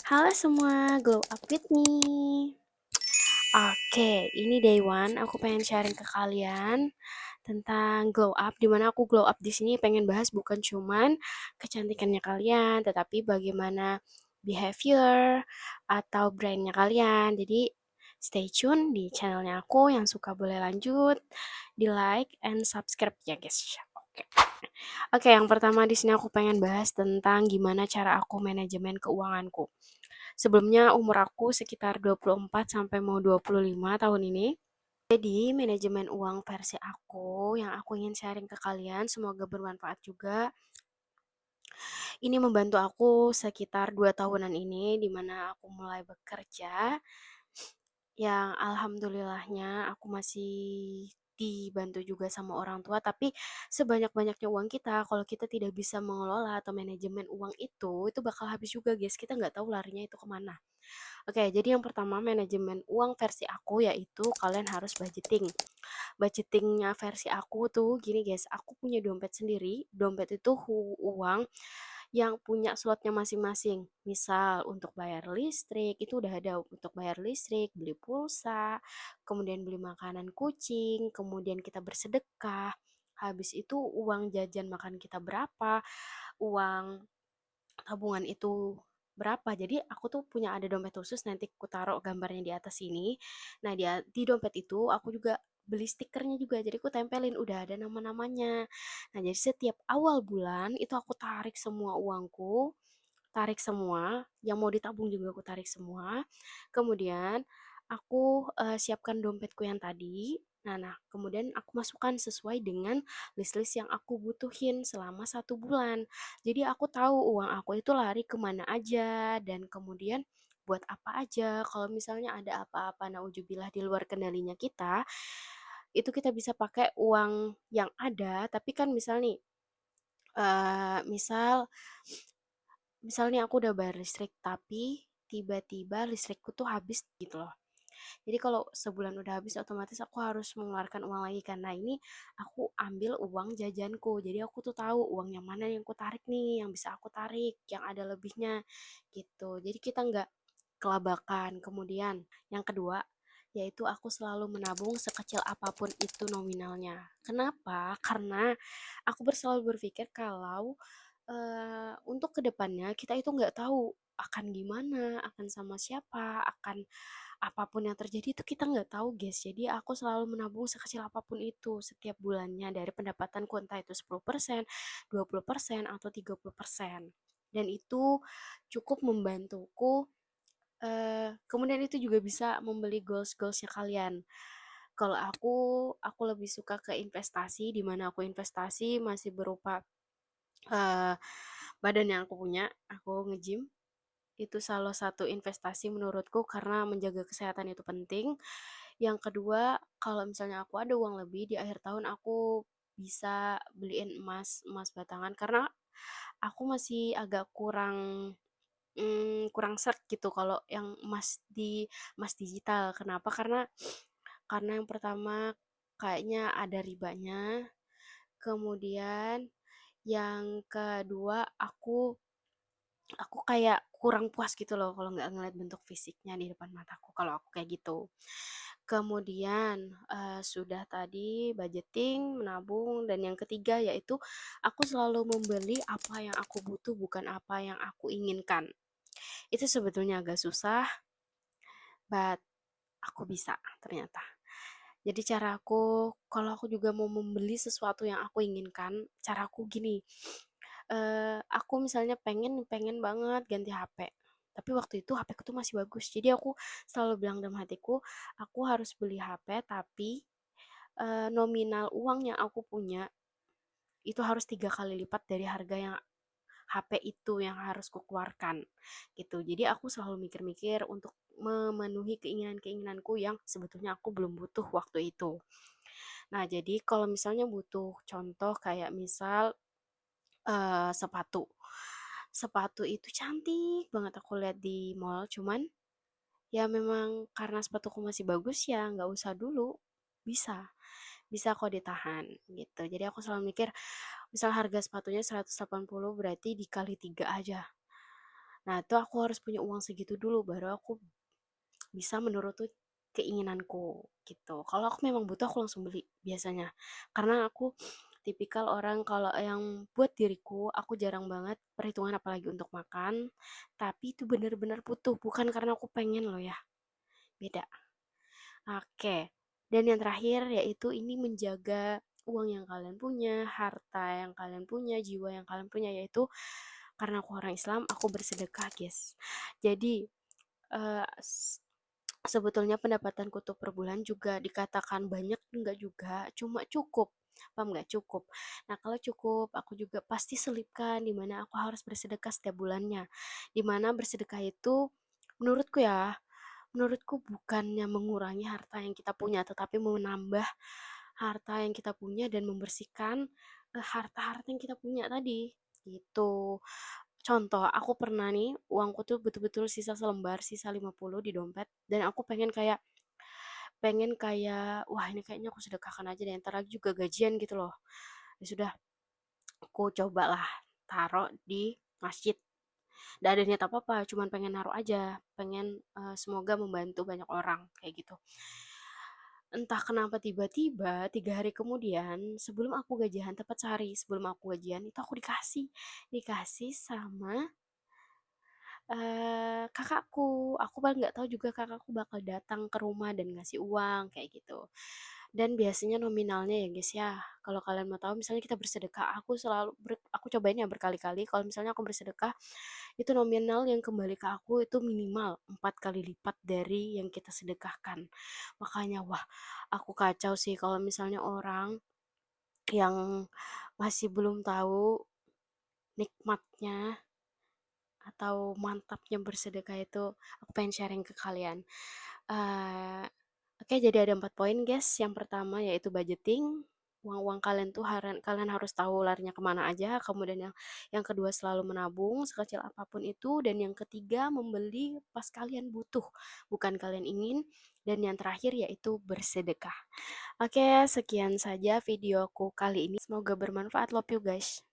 Halo semua, glow up with me. Oke, ini day one. Aku pengen sharing ke kalian tentang glow up. Dimana aku glow up di sini pengen bahas bukan cuman kecantikannya kalian, tetapi bagaimana behavior atau brandnya kalian. Jadi stay tune di channelnya aku. Yang suka boleh lanjut, di like and subscribe ya guys. Oke. Oke, yang pertama di sini aku pengen bahas tentang gimana cara aku manajemen keuanganku. Sebelumnya umur aku sekitar 24 sampai mau 25 tahun ini. Jadi manajemen uang versi aku yang aku ingin sharing ke kalian semoga bermanfaat juga. Ini membantu aku sekitar 2 tahunan ini di mana aku mulai bekerja yang alhamdulillahnya aku masih dibantu juga sama orang tua, tapi sebanyak-banyaknya uang kita, kalau kita tidak bisa mengelola atau manajemen uang itu bakal habis juga guys, kita nggak tahu larinya itu kemana. Oke, jadi yang pertama manajemen uang versi aku yaitu kalian harus budgeting. Budgetingnya versi aku tuh gini guys, aku punya dompet sendiri, dompet itu uang yang punya slotnya masing-masing. Misal untuk bayar listrik itu udah ada untuk bayar listrik, beli pulsa, kemudian beli makanan kucing, kemudian kita bersedekah. Habis itu uang jajan makan kita berapa, uang tabungan itu berapa. Jadi aku tuh punya ada dompet khusus nanti aku taruh gambarnya di atas sini. Nah, di dompet itu aku juga beli stikernya juga. Jadi aku tempelin udah ada nama-namanya. Nah, jadi setiap awal bulan itu aku tarik semua uangku, tarik semua, yang mau ditabung juga aku tarik semua. Kemudian aku siapkan dompetku yang tadi. Nah, kemudian aku masukkan sesuai dengan list-list yang aku butuhin selama 1 bulan. Jadi aku tahu uang aku itu lari kemana aja dan kemudian buat apa aja. Kalau misalnya ada apa-apa naujubillah di luar kendalinya kita, itu kita bisa pakai uang yang ada. Tapi kan misal nih, misal misalnya aku udah bayar listrik tapi tiba-tiba listrikku tuh habis gitu loh. Jadi kalau sebulan udah habis otomatis aku harus mengeluarkan uang lagi karena ini aku ambil uang jajanku. Jadi aku tuh tahu uang yang mana yang aku tarik nih, yang bisa aku tarik, yang ada lebihnya gitu. Jadi kita nggak kelabakan. Kemudian yang kedua yaitu aku selalu menabung sekecil apapun itu nominalnya. Kenapa? Karena aku selalu berpikir kalau untuk kedepannya kita itu nggak tahu akan gimana, akan sama siapa, akan apapun yang terjadi itu kita nggak tahu guys. Jadi aku selalu menabung sekecil apapun itu setiap bulannya dari pendapatanku entah itu 10%, 20% atau 30%. Dan itu cukup membantuku. Kemudian itu juga bisa membeli goals-goalsnya kalian. Kalau aku lebih suka ke investasi, di mana aku investasi masih berupa eh, badan yang aku punya, aku nge-gym. Itu salah satu investasi menurutku karena menjaga kesehatan itu penting. Yang kedua, kalau misalnya aku ada uang lebih di akhir tahun aku bisa beliin emas, emas batangan karena aku masih agak kurang kurang serk gitu kalau yang emas digital. Kenapa? Karena yang pertama kayaknya ada ribanya. Kemudian yang kedua aku kayak kurang puas gitu loh kalau nggak ngeliat bentuk fisiknya di depan mataku kalau aku kayak gitu. Kemudian sudah tadi budgeting, menabung, dan yang ketiga yaitu aku selalu membeli apa yang aku butuh bukan apa yang aku inginkan. Itu sebetulnya agak susah, but aku bisa ternyata. Jadi cara aku, kalau aku juga mau membeli sesuatu yang aku inginkan, cara aku gini, aku misalnya pengen pengen banget ganti HP. Tapi waktu itu HP ku tuh masih bagus. Jadi aku selalu bilang dalam hatiku, aku harus beli HP tapi nominal uang yang aku punya itu harus 3 kali lipat dari harga yang HP itu yang harus kukeluarkan gitu. Jadi aku selalu mikir-mikir untuk memenuhi keinginan-keinginanku yang sebetulnya aku belum butuh waktu itu. Nah, jadi kalau misalnya butuh contoh kayak misal sepatu. Sepatu itu cantik banget aku lihat di mall, cuman ya memang karena sepatuku masih bagus ya nggak usah dulu. Bisa, bisa kok ditahan gitu. Jadi aku selalu mikir, misal harga sepatunya 180 berarti dikali 3 aja. Nah, itu aku harus punya uang segitu dulu baru aku bisa menuruti keinginanku gitu. Kalau aku memang butuh aku langsung beli biasanya. Karena aku tipikal orang kalau yang buat diriku aku jarang banget perhitungan apalagi untuk makan, tapi itu benar-benar butuh bukan karena aku pengen loh ya. Beda. Oke. Dan yang terakhir yaitu ini menjaga uang yang kalian punya, harta yang kalian punya, jiwa yang kalian punya yaitu karena aku orang Islam, aku bersedekah, guys. Jadi eh, sebetulnya pendapatanku tuh per bulan juga dikatakan banyak enggak juga, cuma cukup. Paham nggak? Cukup. Nah, kalau cukup, aku juga pasti selipkan di mana aku harus bersedekah setiap bulannya. Di mana bersedekah itu menurutku ya, menurutku bukannya mengurangi harta yang kita punya, tetapi menambah harta yang kita punya dan membersihkan harta-harta yang kita punya tadi. Gitu. Contoh, aku pernah nih, uangku tuh betul-betul sisa selembar, sisa 50 di dompet, dan aku pengen kayak, wah ini kayaknya aku sedekahkan aja deh, ntar lagi juga gajian gitu loh. Ya sudah, aku cobalah taruh di masjid. Gak ada niat apa-apa, cuman pengen naruh aja, pengen semoga membantu banyak orang, kayak gitu. Entah kenapa tiba-tiba 3 hari kemudian, sebelum aku gajian, tepat sehari sebelum aku gajian, itu aku dikasih sama kakakku. Aku paling nggak tahu juga kakakku bakal datang ke rumah dan ngasih uang kayak gitu. Dan biasanya nominalnya ya guys ya, kalau kalian mau tahu misalnya kita bersedekah, aku cobain ya berkali-kali kalau misalnya aku bersedekah, itu nominal yang kembali ke aku itu minimal 4 kali lipat dari yang kita sedekahkan. Makanya wah, aku kacau sih kalau misalnya orang yang masih belum tahu nikmatnya atau mantapnya bersedekah itu aku pengen sharing ke kalian. Eh, oke, jadi ada 4 poin guys. Yang pertama yaitu budgeting. Uang-uang kalian tuh kalian harus tahu larinya kemana aja. Kemudian yang kedua selalu menabung sekecil apapun itu. Dan yang ketiga membeli pas kalian butuh, bukan kalian ingin. Dan yang terakhir yaitu bersedekah. Oke, sekian saja videoku kali ini. Semoga bermanfaat. Love you guys.